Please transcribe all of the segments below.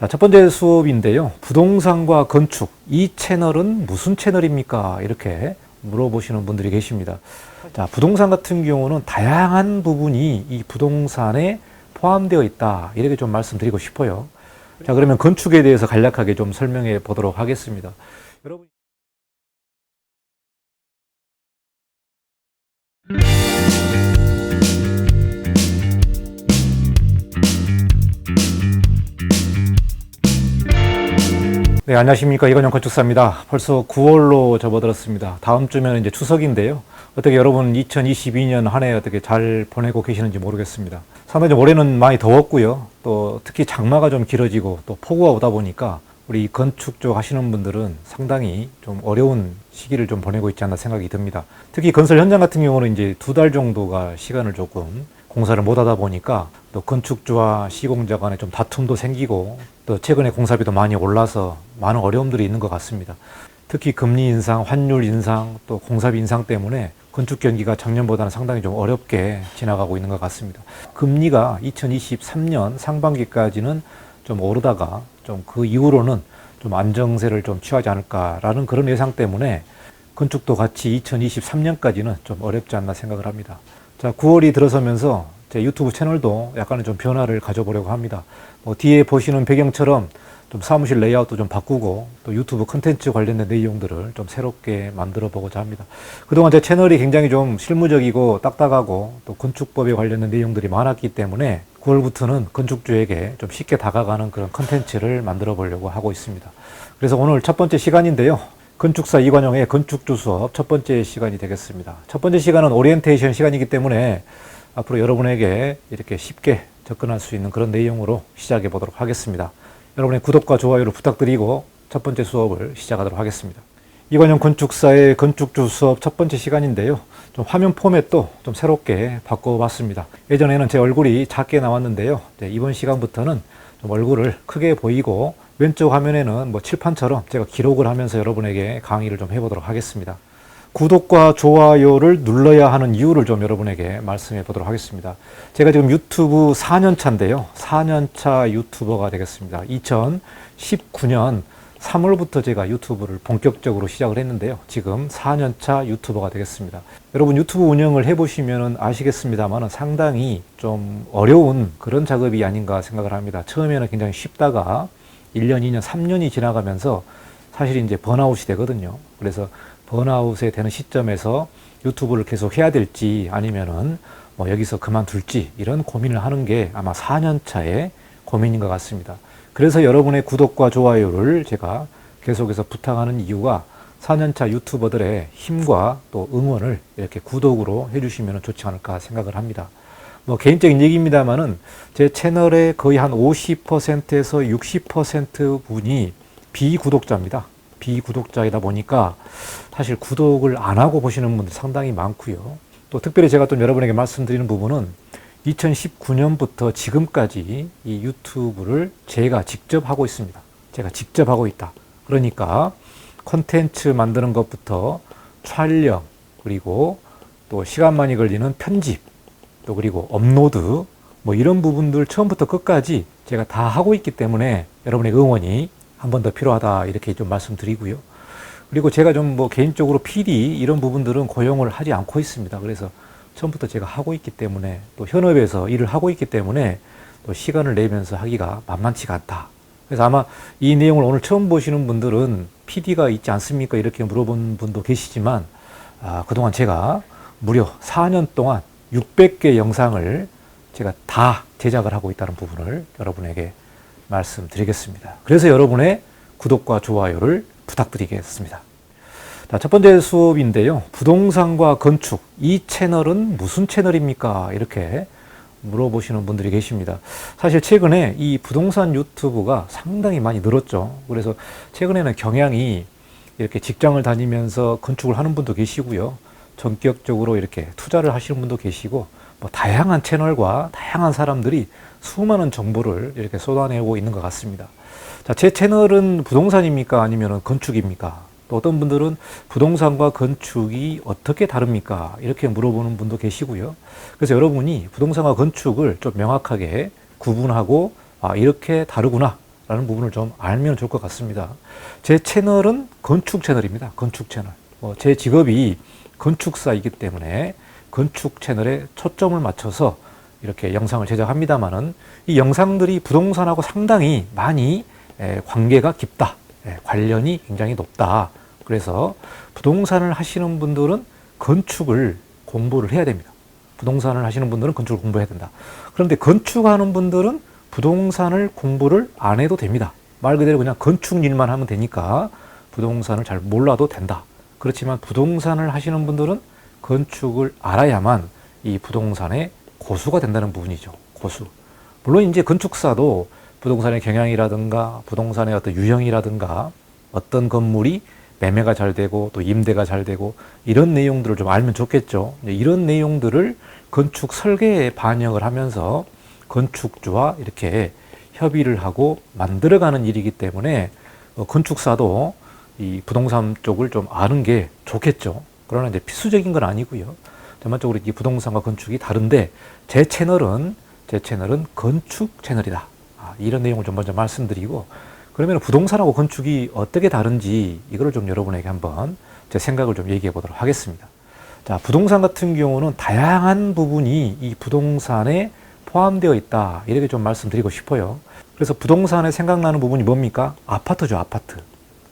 자, 첫 번째 수업인데요. 부동산과 건축, 이 채널은 무슨 채널입니까? 이렇게 물어보시는 분들이 계십니다. 자, 부동산 같은 경우는 다양한 부분이 이 부동산에 포함되어 있다. 이렇게 좀 말씀드리고 싶어요. 자, 그러면 건축에 대해서 간략하게 좀 설명해 보도록 하겠습니다. 여러분. 네, 안녕하십니까. 이건영 건축사입니다. 벌써 9월로 접어들었습니다. 다음 주면 이제 추석인데요. 어떻게 여러분 2022년 한 해 어떻게 잘 보내고 계시는지 모르겠습니다. 상당히 올해는 많이 더웠고요. 또 특히 장마가 좀 길어지고 또 폭우가 오다 보니까 우리 건축 쪽 하시는 분들은 상당히 좀 어려운 시기를 좀 보내고 있지 않나 생각이 듭니다. 특히 건설 현장 같은 경우는 이제 2달 정도가 시간을 조금 공사를 못 하다 보니까 또 건축주와 시공자 간에 좀 다툼도 생기고 또 최근에 공사비도 많이 올라서 많은 어려움들이 있는 것 같습니다. 특히 금리 인상, 환율 인상, 또 공사비 인상 때문에 건축 경기가 작년보다는 상당히 좀 어렵게 지나가고 있는 것 같습니다. 금리가 2023년 상반기까지는 좀 오르다가 좀 그 이후로는 좀 안정세를 좀 취하지 않을까라는 그런 예상 때문에 건축도 같이 2023년까지는 좀 어렵지 않나 생각을 합니다. 자, 9월이 들어서면서 제 유튜브 채널도 약간의 좀 변화를 가져보려고 합니다. 뒤에 보시는 배경처럼 좀 사무실 레이아웃도 좀 바꾸고 또 유튜브 컨텐츠 관련된 내용들을 좀 새롭게 만들어 보고자 합니다. 그동안 제 채널이 굉장히 좀 실무적이고 딱딱하고 또 건축법에 관련된 내용들이 많았기 때문에 9월부터는 건축주에게 좀 쉽게 다가가는 그런 컨텐츠를 만들어 보려고 하고 있습니다. 그래서 오늘 첫 번째 시간인데요. 건축사 이관영의 건축주 수업 첫 번째 시간이 되겠습니다. 첫 번째 시간은 오리엔테이션 시간이기 때문에 앞으로 여러분에게 이렇게 쉽게 접근할 수 있는 그런 내용으로 시작해 보도록 하겠습니다. 여러분의 구독과 좋아요를 부탁드리고 첫 번째 수업을 시작하도록 하겠습니다. 이관영 건축사의 건축주 수업 첫 번째 시간인데요. 좀 화면 포맷도 좀 새롭게 바꿔봤습니다. 예전에는 제 얼굴이 작게 나왔는데요. 이번 시간부터는 좀 얼굴을 크게 보이고 왼쪽 화면에는 칠판처럼 제가 기록을 하면서 여러분에게 강의를 좀 해보도록 하겠습니다. 구독과 좋아요를 눌러야 하는 이유를 좀 여러분에게 말씀해 보도록 하겠습니다. 제가 지금 유튜브 4년차인데요. 4년차 유튜버가 되겠습니다. 2019년 3월부터 제가 유튜브를 본격적으로 시작을 했는데요. 지금 4년차 유튜버가 되겠습니다. 여러분 유튜브 운영을 해보시면 아시겠습니다만 상당히 좀 어려운 그런 작업이 아닌가 생각을 합니다. 처음에는 굉장히 쉽다가 1년, 2년, 3년이 지나가면서 사실 이제 번아웃이 되거든요. 그래서 번아웃에 되는 시점에서 유튜브를 계속 해야 될지 아니면은 여기서 그만둘지 이런 고민을 하는 게 아마 4년 차의 고민인 것 같습니다. 그래서 여러분의 구독과 좋아요를 제가 계속해서 부탁하는 이유가 4년 차 유튜버들의 힘과 또 응원을 이렇게 구독으로 해주시면 좋지 않을까 생각을 합니다. 개인적인 얘기입니다만은 제 채널의 거의 한 50%에서 60% 분이 비구독자입니다. 비구독자이다 보니까 사실 구독을 안 하고 보시는 분들 상당히 많고요. 또 특별히 제가 또 여러분에게 말씀드리는 부분은 2019년부터 지금까지 이 유튜브를 제가 직접 하고 있습니다. 제가 직접 하고 있다. 그러니까 콘텐츠 만드는 것부터 촬영, 그리고 또 시간 많이 걸리는 편집, 또 그리고 업로드, 이런 부분들 처음부터 끝까지 제가 다 하고 있기 때문에 여러분의 응원이 한 번 더 필요하다 이렇게 좀 말씀드리고요. 그리고 제가 좀 개인적으로 PD 이런 부분들은 고용을 하지 않고 있습니다. 그래서 처음부터 제가 하고 있기 때문에 또 현업에서 일을 하고 있기 때문에 또 시간을 내면서 하기가 만만치가 않다. 그래서 아마 이 내용을 오늘 처음 보시는 분들은 PD가 있지 않습니까? 이렇게 물어본 분도 계시지만 그동안 제가 무려 4년 동안 600개 영상을 제가 다 제작을 하고 있다는 부분을 여러분에게 말씀드리겠습니다. 그래서 여러분의 구독과 좋아요를 부탁드리겠습니다. 자, 첫 번째 수업인데요. 부동산과 건축, 이 채널은 무슨 채널입니까? 이렇게 물어보시는 분들이 계십니다. 사실 최근에 이 부동산 유튜브가 상당히 많이 늘었죠. 그래서 최근에는 경향이 이렇게 직장을 다니면서 건축을 하는 분도 계시고요. 전격적으로 이렇게 투자를 하시는 분도 계시고 다양한 채널과 다양한 사람들이 수많은 정보를 이렇게 쏟아내고 있는 것 같습니다. 자, 제 채널은 부동산입니까? 아니면 건축입니까? 또 어떤 분들은 부동산과 건축이 어떻게 다릅니까? 이렇게 물어보는 분도 계시고요. 그래서 여러분이 부동산과 건축을 좀 명확하게 구분하고 이렇게 다르구나 라는 부분을 좀 알면 좋을 것 같습니다. 제 채널은 건축 채널입니다. 건축 채널. 제 직업이 건축사이기 때문에 건축 채널에 초점을 맞춰서 이렇게 영상을 제작합니다만은 이 영상들이 부동산하고 상당히 많이 관계가 깊다. 관련이 굉장히 높다. 그래서 부동산을 하시는 분들은 건축을 공부를 해야 됩니다. 부동산을 하시는 분들은 건축을 공부해야 된다. 그런데 건축하는 분들은 부동산을 공부를 안 해도 됩니다. 말 그대로 그냥 건축 일만 하면 되니까 부동산을 잘 몰라도 된다. 그렇지만 부동산을 하시는 분들은 건축을 알아야만 이 부동산의 고수가 된다는 부분이죠. 고수. 물론 이제 건축사도 부동산의 경향이라든가 부동산의 어떤 유형이라든가 어떤 건물이 매매가 잘 되고 또 임대가 잘 되고 이런 내용들을 좀 알면 좋겠죠. 이런 내용들을 건축 설계에 반영을 하면서 건축주와 이렇게 협의를 하고 만들어가는 일이기 때문에 건축사도 이 부동산 쪽을 좀 아는 게 좋겠죠. 그러나 이제 필수적인 건 아니고요. 전반적으로 이 부동산과 건축이 다른데 제 채널은 건축 채널이다. 이런 내용을 좀 먼저 말씀드리고 그러면 부동산하고 건축이 어떻게 다른지 이거를 좀 여러분에게 한번 제 생각을 좀 얘기해 보도록 하겠습니다. 자, 부동산 같은 경우는 다양한 부분이 이 부동산에 포함되어 있다. 이렇게 좀 말씀드리고 싶어요. 그래서 부동산에 생각나는 부분이 뭡니까? 아파트죠, 아파트.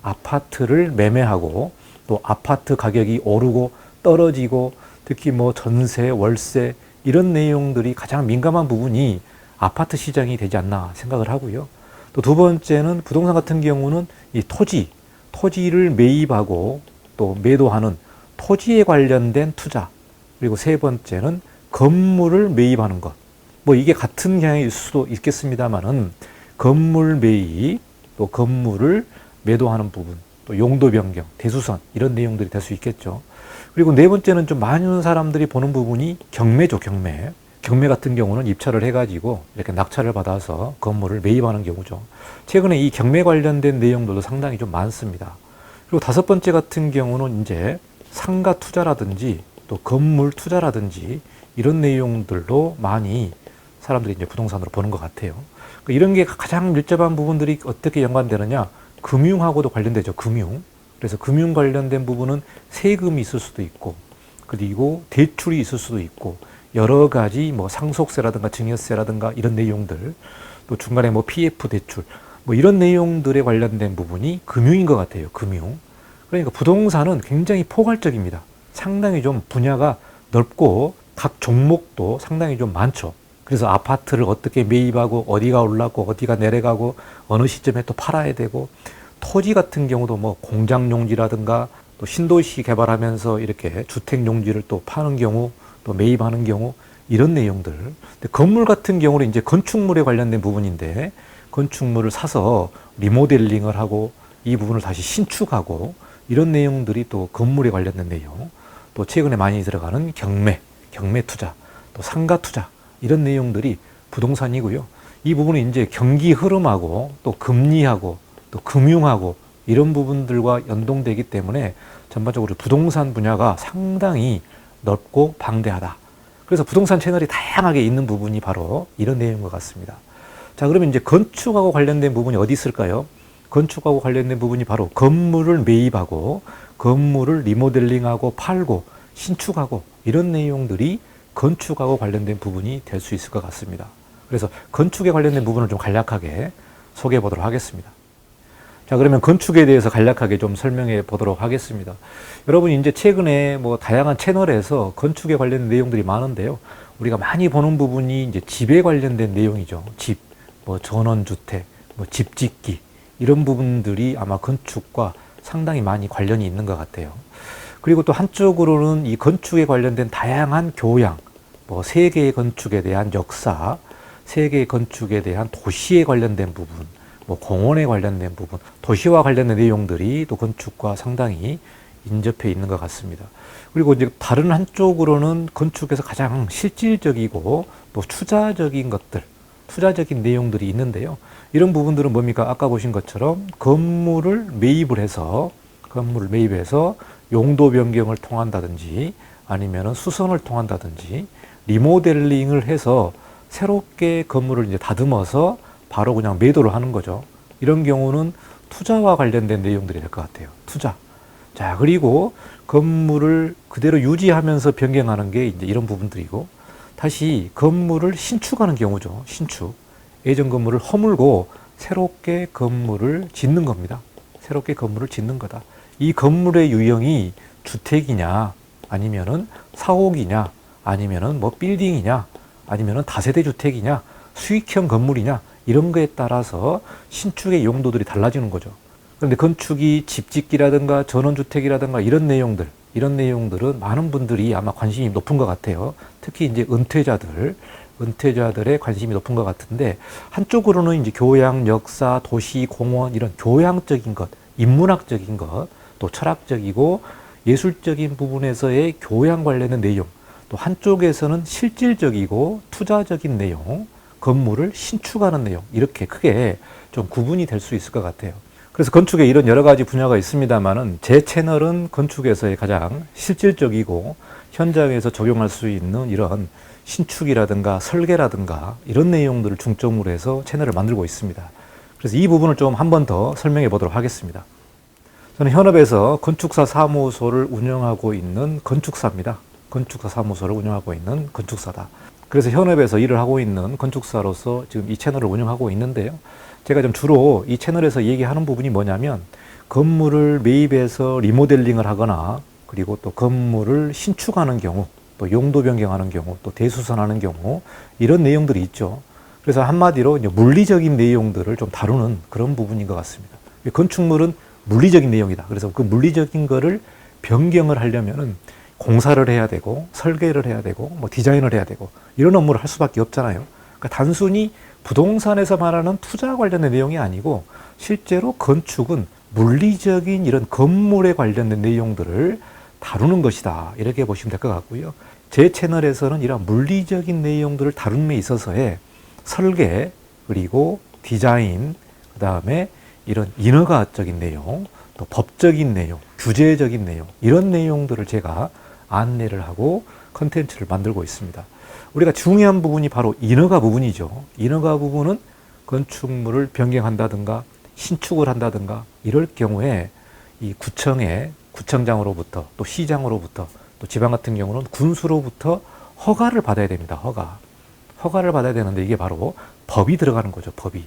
아파트를 매매하고 또 아파트 가격이 오르고 떨어지고 특히 뭐 전세, 월세 이런 내용들이 가장 민감한 부분이 아파트 시장이 되지 않나 생각을 하고요. 또 두 번째는 부동산 같은 경우는 이 토지를 매입하고 또 매도하는 토지에 관련된 투자 그리고 세 번째는 건물을 매입하는 것. 뭐 이게 같은 경향일 수도 있겠습니다만은 건물 매입 또 건물을 매도하는 부분 또 용도 변경, 대수선 이런 내용들이 될 수 있겠죠. 그리고 네 번째는 좀 많은 사람들이 보는 부분이 경매죠, 경매. 경매 같은 경우는 입찰을 해가지고 이렇게 낙찰을 받아서 건물을 매입하는 경우죠. 최근에 이 경매 관련된 내용들도 상당히 좀 많습니다. 그리고 다섯 번째 같은 경우는 이제 상가 투자라든지 또 건물 투자라든지 이런 내용들도 많이 사람들이 이제 부동산으로 보는 것 같아요. 이런 게 가장 밀접한 부분들이 어떻게 연관되느냐? 금융하고도 관련되죠, 금융. 그래서 금융 관련된 부분은 세금이 있을 수도 있고, 그리고 대출이 있을 수도 있고, 여러 가지 뭐 상속세라든가 증여세라든가 이런 내용들, 또 중간에 뭐 PF 대출, 뭐 이런 내용들에 관련된 부분이 금융인 것 같아요, 금융. 그러니까 부동산은 굉장히 포괄적입니다. 상당히 좀 분야가 넓고, 각 종목도 상당히 좀 많죠. 그래서 아파트를 어떻게 매입하고, 어디가 올라가고, 어디가 내려가고, 어느 시점에 또 팔아야 되고, 토지 같은 경우도 뭐 공장 용지라든가 또 신도시 개발하면서 이렇게 주택 용지를 또 파는 경우 또 매입하는 경우 이런 내용들. 근데 건물 같은 경우는 이제 건축물에 관련된 부분인데 건축물을 사서 리모델링을 하고 이 부분을 다시 신축하고 이런 내용들이 또 건물에 관련된 내용. 또 최근에 많이 들어가는 경매 투자, 또 상가 투자 이런 내용들이 부동산이고요. 이 부분은 이제 경기 흐름하고 또 금리하고 또 금융하고 이런 부분들과 연동되기 때문에 전반적으로 부동산 분야가 상당히 넓고 방대하다. 그래서 부동산 채널이 다양하게 있는 부분이 바로 이런 내용인 것 같습니다. 자, 그러면 이제 건축하고 관련된 부분이 어디 있을까요? 건축하고 관련된 부분이 바로 건물을 매입하고 건물을 리모델링하고 팔고 신축하고 이런 내용들이 건축하고 관련된 부분이 될 수 있을 것 같습니다. 그래서 건축에 관련된 부분을 좀 간략하게 소개해 보도록 하겠습니다. 자, 그러면 건축에 대해서 간략하게 좀 설명해 보도록 하겠습니다. 여러분, 이제 최근에 뭐 다양한 채널에서 건축에 관련된 내용들이 많은데요. 우리가 많이 보는 부분이 이제 집에 관련된 내용이죠. 집, 뭐 전원주택, 뭐 집 짓기, 이런 부분들이 아마 건축과 상당히 많이 관련이 있는 것 같아요. 그리고 또 한쪽으로는 이 건축에 관련된 다양한 교양, 뭐 세계 건축에 대한 역사, 세계 건축에 대한 도시에 관련된 부분, 뭐 공원에 관련된 부분, 도시와 관련된 내용들이 또 건축과 상당히 인접해 있는 것 같습니다. 그리고 이제 다른 한쪽으로는 건축에서 가장 실질적이고 또 투자적인 것들, 투자적인 내용들이 있는데요. 이런 부분들은 뭡니까? 아까 보신 것처럼 건물을 매입을 해서 용도 변경을 통한다든지 아니면은 수선을 통한다든지 리모델링을 해서 새롭게 건물을 이제 다듬어서 바로 그냥 매도를 하는 거죠. 이런 경우는 투자와 관련된 내용들이 될 것 같아요. 투자. 자, 그리고 건물을 그대로 유지하면서 변경하는 게 이제 이런 부분들이고, 다시 건물을 신축하는 경우죠. 신축. 예전 건물을 허물고 새롭게 건물을 짓는 겁니다. 새롭게 건물을 짓는 거다. 이 건물의 유형이 주택이냐, 아니면은 사옥이냐, 아니면은 뭐 빌딩이냐, 아니면은 다세대 주택이냐, 수익형 건물이냐, 이런 거에 따라서 신축의 용도들이 달라지는 거죠. 그런데 건축이 집짓기라든가 전원주택이라든가 이런 내용들은 많은 분들이 아마 관심이 높은 것 같아요. 특히 이제 은퇴자들의 관심이 높은 것 같은데, 한쪽으로는 이제 교양, 역사, 도시, 공원 이런 교양적인 것, 인문학적인 것, 또 철학적이고 예술적인 부분에서의 교양 관련된 내용, 또 한쪽에서는 실질적이고 투자적인 내용, 건물을 신축하는 내용, 이렇게 크게 좀 구분이 될 수 있을 것 같아요. 그래서 건축에 이런 여러 가지 분야가 있습니다만은, 제 채널은 건축에서의 가장 실질적이고 현장에서 적용할 수 있는 이런 신축이라든가 설계라든가 이런 내용들을 중점으로 해서 채널을 만들고 있습니다. 그래서 이 부분을 좀 한 번 더 설명해 보도록 하겠습니다. 저는 현업에서 건축사 사무소를 운영하고 있는 건축사입니다. 건축사 사무소를 운영하고 있는 건축사다. 그래서 현업에서 일을 하고 있는 건축사로서 지금 이 채널을 운영하고 있는데요. 제가 좀 주로 이 채널에서 얘기하는 부분이 뭐냐면, 건물을 매입해서 리모델링을 하거나, 그리고 또 건물을 신축하는 경우, 또 용도 변경하는 경우, 또 대수선하는 경우, 이런 내용들이 있죠. 그래서 한마디로 이제 물리적인 내용들을 좀 다루는 그런 부분인 것 같습니다. 건축물은 물리적인 내용이다. 그래서 그 물리적인 거를 변경을 하려면은 공사를 해야 되고, 설계를 해야 되고, 뭐 디자인을 해야 되고, 이런 업무를 할 수밖에 없잖아요. 그러니까 단순히 부동산에서 말하는 투자 관련된 내용이 아니고, 실제로 건축은 물리적인 이런 건물에 관련된 내용들을 다루는 것이다. 이렇게 보시면 될 것 같고요. 제 채널에서는 이런 물리적인 내용들을 다룸에 있어서의 설계, 그리고 디자인, 그 다음에 이런 인허가적인 내용, 또 법적인 내용, 규제적인 내용, 이런 내용들을 제가 안내를 하고 컨텐츠를 만들고 있습니다. 우리가 중요한 부분이 바로 인허가 부분이죠. 인허가 부분은 건축물을 변경한다든가 신축을 한다든가 이럴 경우에 이 구청장으로부터, 또 시장으로부터, 또 지방 같은 경우는 군수로부터 허가를 받아야 됩니다. 허가를 받아야 되는데, 이게 바로 법이 들어가는 거죠. 법이.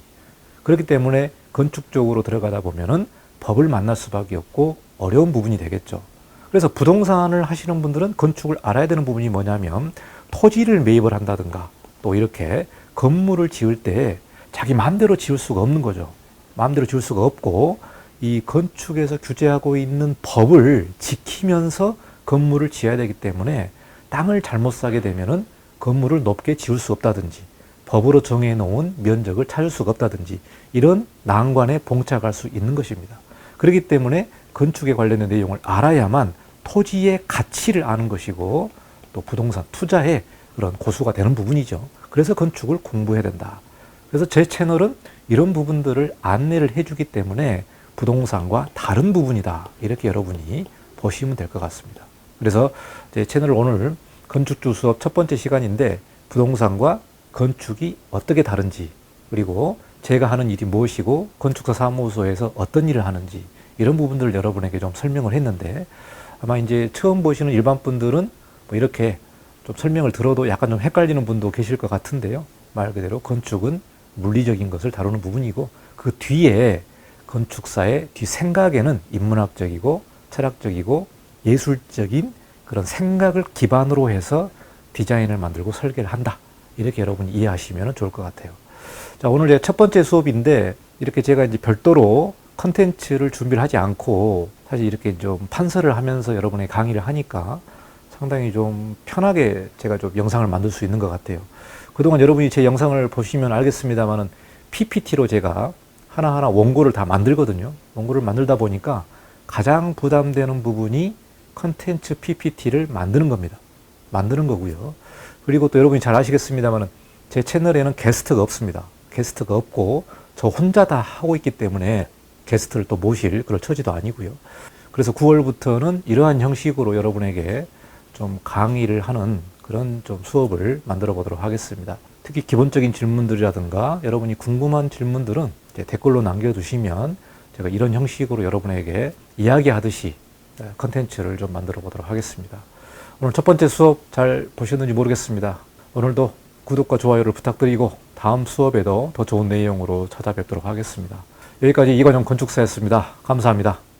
그렇기 때문에 건축 쪽으로 들어가다 보면은 법을 만날 수밖에 없고 어려운 부분이 되겠죠. 그래서 부동산을 하시는 분들은 건축을 알아야 되는 부분이 뭐냐면, 토지를 매입을 한다든가, 또 이렇게 건물을 지을 때 자기 마음대로 지을 수가 없는 거죠. 마음대로 지을 수가 없고, 이 건축에서 규제하고 있는 법을 지키면서 건물을 지어야 되기 때문에, 땅을 잘못 사게 되면은 건물을 높게 지을 수 없다든지, 법으로 정해놓은 면적을 찾을 수가 없다든지, 이런 난관에 봉착할 수 있는 것입니다. 그렇기 때문에 건축에 관련된 내용을 알아야만 토지의 가치를 아는 것이고, 또 부동산 투자에 그런 고수가 되는 부분이죠. 그래서 건축을 공부해야 된다. 그래서 제 채널은 이런 부분들을 안내를 해주기 때문에 부동산과 다른 부분이다. 이렇게 여러분이 보시면 될 것 같습니다. 그래서 제 채널 오늘 건축주 수업 첫 번째 시간인데, 부동산과 건축이 어떻게 다른지, 그리고 제가 하는 일이 무엇이고 건축사 사무소에서 어떤 일을 하는지, 이런 부분들을 여러분에게 좀 설명을 했는데, 아마 이제 처음 보시는 일반 분들은 뭐 이렇게 좀 설명을 들어도 약간 좀 헷갈리는 분도 계실 것 같은데요. 말 그대로 건축은 물리적인 것을 다루는 부분이고, 그 뒤에 건축사의 뒤 생각에는 인문학적이고 철학적이고 예술적인 그런 생각을 기반으로 해서 디자인을 만들고 설계를 한다. 이렇게 여러분이 이해하시면 좋을 것 같아요. 자, 오늘 제 첫 번째 수업인데, 이렇게 제가 이제 별도로 컨텐츠를 준비를 하지 않고, 사실 이렇게 좀 판서를 하면서 여러분의 강의를 하니까 상당히 좀 편하게 제가 좀 영상을 만들 수 있는 것 같아요. 그동안 여러분이 제 영상을 보시면 알겠습니다만은, PPT로 제가 하나하나 원고를 다 만들거든요. 원고를 만들다 보니까 가장 부담되는 부분이 컨텐츠 PPT를 만드는 겁니다. 만드는 거고요. 그리고 또 여러분이 잘 아시겠습니다만은, 제 채널에는 게스트가 없습니다. 게스트가 없고 저 혼자 다 하고 있기 때문에 게스트를 또 모실 그럴 처지도 아니고요. 그래서 9월부터는 이러한 형식으로 여러분에게 좀 강의를 하는 그런 좀 수업을 만들어 보도록 하겠습니다. 특히 기본적인 질문들이라든가 여러분이 궁금한 질문들은 이제 댓글로 남겨주시면 제가 이런 형식으로 여러분에게 이야기하듯이 컨텐츠를 좀 만들어 보도록 하겠습니다. 오늘 첫 번째 수업 잘 보셨는지 모르겠습니다. 오늘도 구독과 좋아요를 부탁드리고 다음 수업에도 더 좋은 내용으로 찾아뵙도록 하겠습니다. 여기까지 이관영 건축사였습니다. 감사합니다.